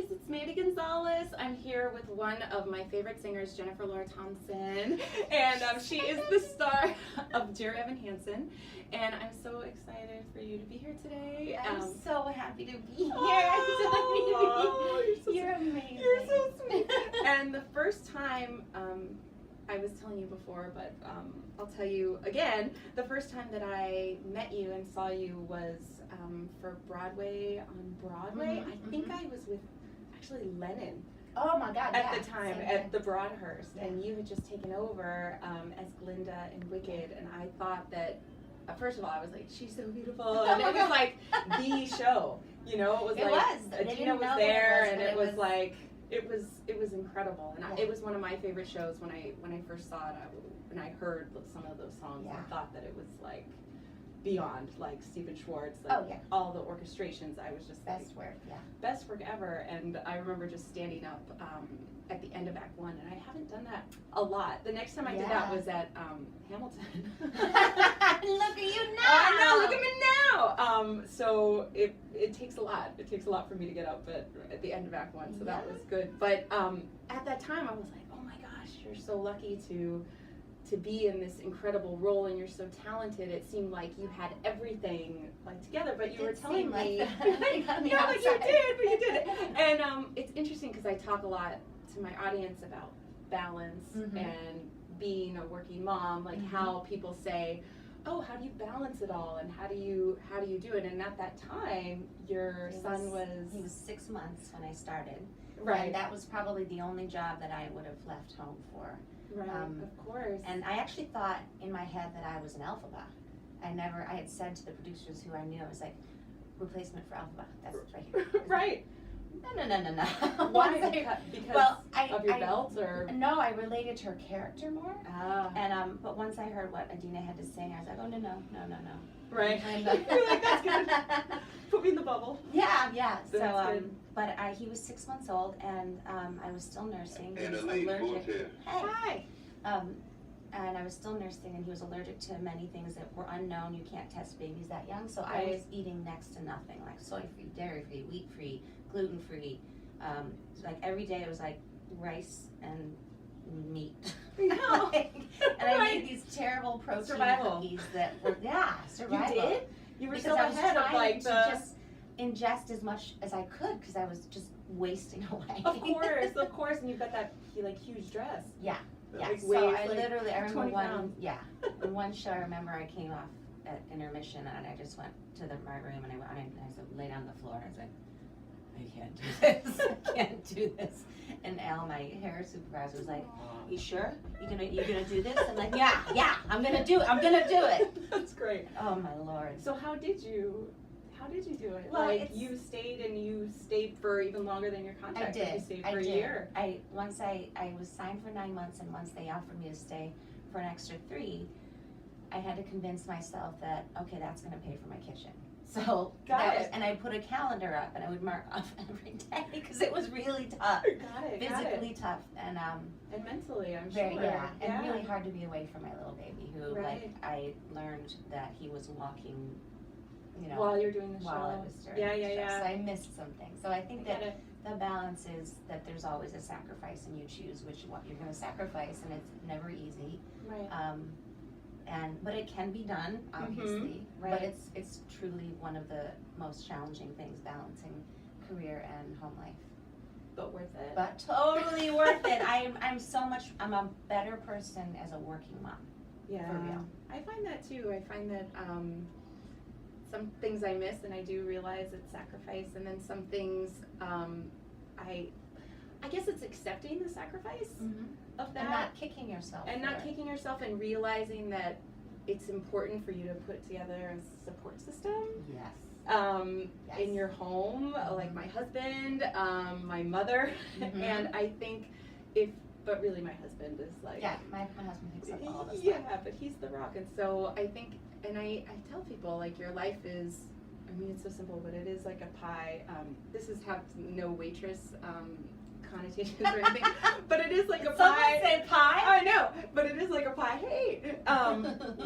guys, it's Mandy Gonzalez. I'm here with one of my favorite singers, Jennifer Laura Thompson, and she is the star of Jerry Evan Hansen, and I'm so excited for you to be here today. I'm so happy to be here. You're amazing. You're so sweet. And the first time, I was telling you before, but I'll tell you again, the first time that I met you and saw you was for Broadway on Broadway. I think I was with actually Lennon. Oh my God! At the time, at the Broadhurst, and you had just taken over as Glinda in Wicked, and I thought that, first of all, I was like, she's so beautiful, and it was like the show, you know, it was Adina was there, and it was like, it was incredible, and it was one of my favorite shows when I first saw it, and I heard some of those songs, I thought that it was like beyond, like Stephen Schwartz, like all the orchestrations. I was just best work ever. And I remember just standing up at the end of Act 1, and I haven't done that a lot. The next time I did that was at Hamilton. Look at you now! I know, look at me now! So it takes a lot. It takes a lot for me to get up at the end of Act 1, so that was good. But at that time, I was like, oh my gosh, you're so lucky to be in this incredible role, and you're so talented. It seemed like you had everything like together, but you were telling me, but you did. And it's interesting because I talk a lot to my audience about balance and being a working mom, like how people say, oh, how do you balance it all, and how do you do it? And at that time, your son was 6 months when I started, right? And that was probably the only job that I would have left home for. Right, of course. And I actually thought in my head that I was an Elphaba. I had said to the producers who I knew, I was like, replacement for Elphaba. That's right here. Right. No. Why? Because of your belt, or? No, I related to her character more. Ah. And but once I heard what Adina had to sing, I was like, oh no. Right. You're like, that's good. Put me in the bubble. Yeah. So but he was 6 months old, and I was still nursing. He was allergic. allergic. Hi. And I was still nursing, and he was allergic to many things that were unknown. You can't test babies that young. So I was eating next to nothing, like soy-free, dairy-free, wheat-free, gluten-free. Like every day it was like rice and meat. No. And I made these terrible protein cookies that were survival. You did? You were so I was ahead of like to just ingest as much as I could because I was just wasting away. Of course, and you've got that like huge dress. Yeah. Like So weighs, I like, literally, I remember 20 pounds. in one show, I remember I came off at intermission, and I just went to my room, and I lay down on the floor, and I was like, I can't do this. I can't do this. And Al, my hair supervisor, was like, you sure? You gonna do this? I'm like, yeah, I'm gonna do it. That's great. Oh my Lord. So how did you do it? Well, like you stayed for even longer than your contract. I did. You stayed for a year. Once I was signed for 9 months, and once they offered me to stay for an extra 3, I had to convince myself that, okay, that's gonna pay for my kitchen. So and I put a calendar up, and I would mark off every day because it was really tough. Physically tough, and mentally, I'm very, sure. And really hard to be away from my little baby, who like I learned that he was walking, you know, while you're doing the show. While I was doing the show. So I missed something. So I think that the balance is that there's always a sacrifice, and you choose what you're going to sacrifice, and it's never easy. Right. But it can be done, obviously. But it's truly one of the most challenging things, balancing career and home life. But worth it. But totally worth it. I'm a better person as a working mom. Yeah. For real. I find that too. I find that some things I miss, and I do realize it's sacrifice, and then some things I guess it's accepting the sacrifice of that. And not kicking yourself. And realizing that it's important for you to put together a support system. Yes. In your home, like my husband, my mother, and I think but really my husband is like... Yeah, my husband picks up all this stuff. Yeah, but he's the rock, and so I think, and I tell people, like, your life is, I mean, it's so simple, but it is like a pie. This is have no waitress connotations or anything, but it is like a pie. Someone said pie? I know, but it is like a pie. Hey,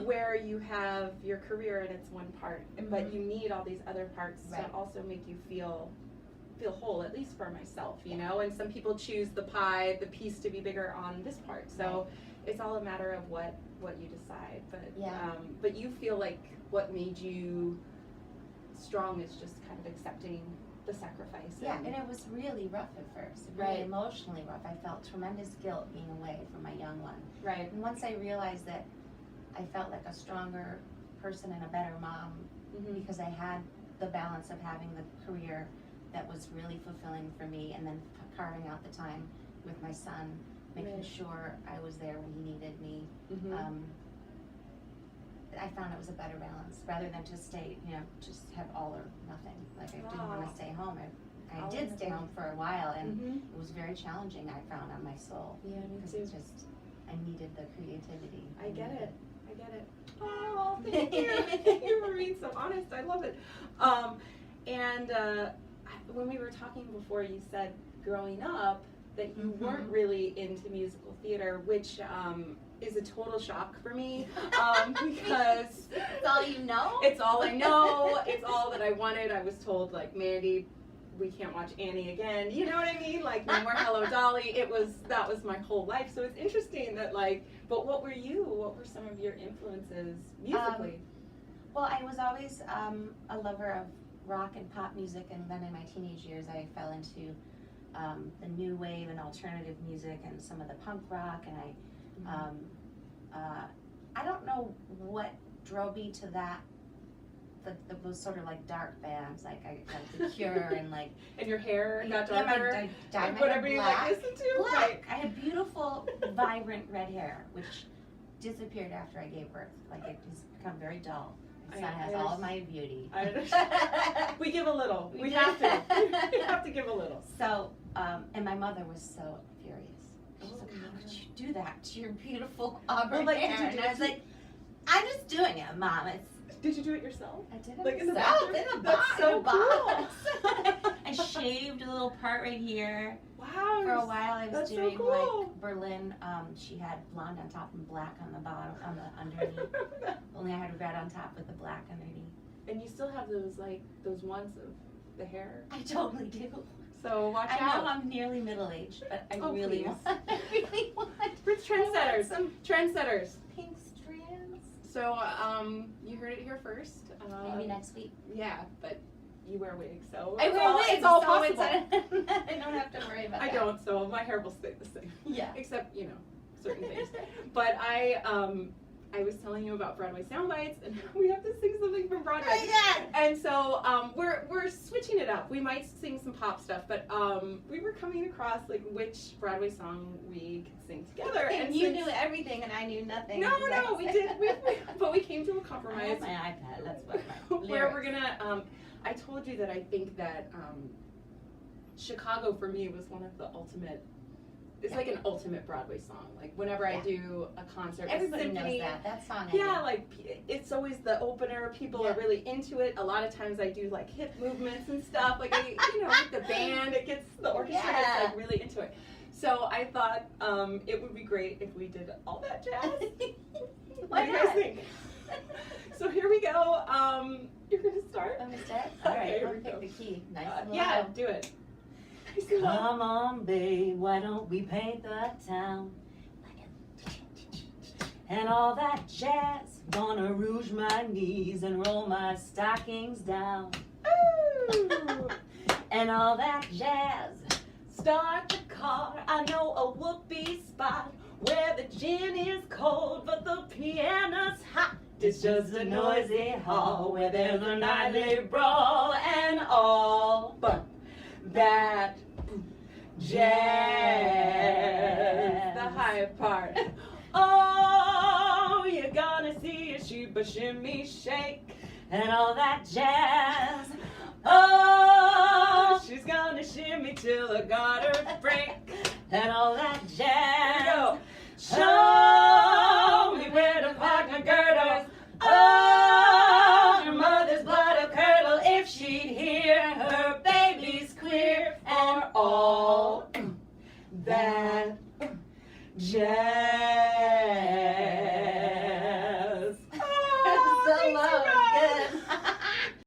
where you have your career and it's one part, but you need all these other parts to also make you feel feel whole, at least for myself, you know, and some people choose the pie, the piece to be bigger on this part. So it's all a matter of what you decide. But you feel like what made you strong is just kind of accepting the sacrifice. Yeah, and it was really rough at first, really emotionally rough. I felt tremendous guilt being away from my young one. Right. And once I realized that I felt like a stronger person and a better mom because I had the balance of having the career that was really fulfilling for me, and then carving out the time with my son, making sure I was there when he needed me. I found it was a better balance rather than to stay, you know, just have all or nothing. Like I didn't want to stay home. I did stay home for a while, and it was very challenging. I found on my soul. Yeah, because it's just I needed the creativity. I get it. Oh, thank you. Thank you for being so honest. I love it. When we were talking before, you said growing up that you weren't really into musical theater, which is a total shock for me because it's all you know. It's all I know. It's all that I wanted. I was told, like, Mandy, we can't watch Annie again. You know what I mean? Like, no more Hello Dolly. That was my whole life. So it's interesting that, like, but what were you? What were some of your influences musically? Well, I was always a lover of rock and pop music, and then in my teenage years I fell into the new wave and alternative music and some of the punk rock, and I don't know what drove me to that. Those sort of like dark bands, like The Cure and like. And your hair got darker. I dyed my whatever hair you black. like listen to. Black. Right. I had beautiful, vibrant red hair, which disappeared after I gave birth. Like it has become very dull. My son has all of my beauty. I understand. We give a little. We have to. We have to give a little. So, and my mother was so furious. She's like, how could you do that to your beautiful auburn hair? And I was like, I'm just doing it, Mom. Did you do it yourself? I did it like myself. In the bathroom? That's so cool. I shaved a little part right here. Wow. For a while I was doing so cool. like Berlin. She had blonde on top and black on the bottom, on the underneath. Only I had red on top with the black underneath. And you still have those ones of the hair? I totally do. So watch out. I know I'm nearly middle-aged, but I really want. We're trendsetters. Some trendsetters. Pink strands. So you heard it here first. Maybe next week. Yeah, but you wear wigs, so I wear wigs. It's all so possible. I don't have to worry about that. I don't, so my hair will stay the same. Yeah. Except, you know, certain things. But I was telling you about Broadway Soundbites, and we have to sing something from Broadway. Oh, yeah. And so we're switching it up. We might sing some pop stuff, but we were coming across like which Broadway song we could sing together. And you knew everything, and I knew nothing. No, we did. But we came to a compromise. I have my iPad. That's what my where we're gonna. I told you that I think that Chicago for me was one of the ultimate. It's like an ultimate Broadway song. Like whenever I do a concert, everybody a symphony, knows that song. Yeah, like it's always the opener. People are really into it. A lot of times I do like hip movements and stuff. Like with the band, the orchestra gets like really into it. So I thought it would be great if we did all that jazz. What do you guys think? So here we go. You're gonna start. I'm gonna start. All right, Okay, let me pick the key. Nice. Yeah, do it. Come on, babe, why don't we paint the town? And all that jazz, gonna rouge my knees and roll my stockings down. Ooh. And all that jazz, Start the car, I know a whoopee spot where the gin is cold but the piano's hot. It's just a noisy hall where there's a nightly brawl and all but that jazz. The high part. Oh, you're gonna see a shimmy, shimmy, shake, and all that jazz. Oh, she's gonna shimmy till the garter break, and all that jazz. Go. Show me where to park my girdle. Oh, your mother's blood will curdle if she'd hear her baby's queer, and all that jazz.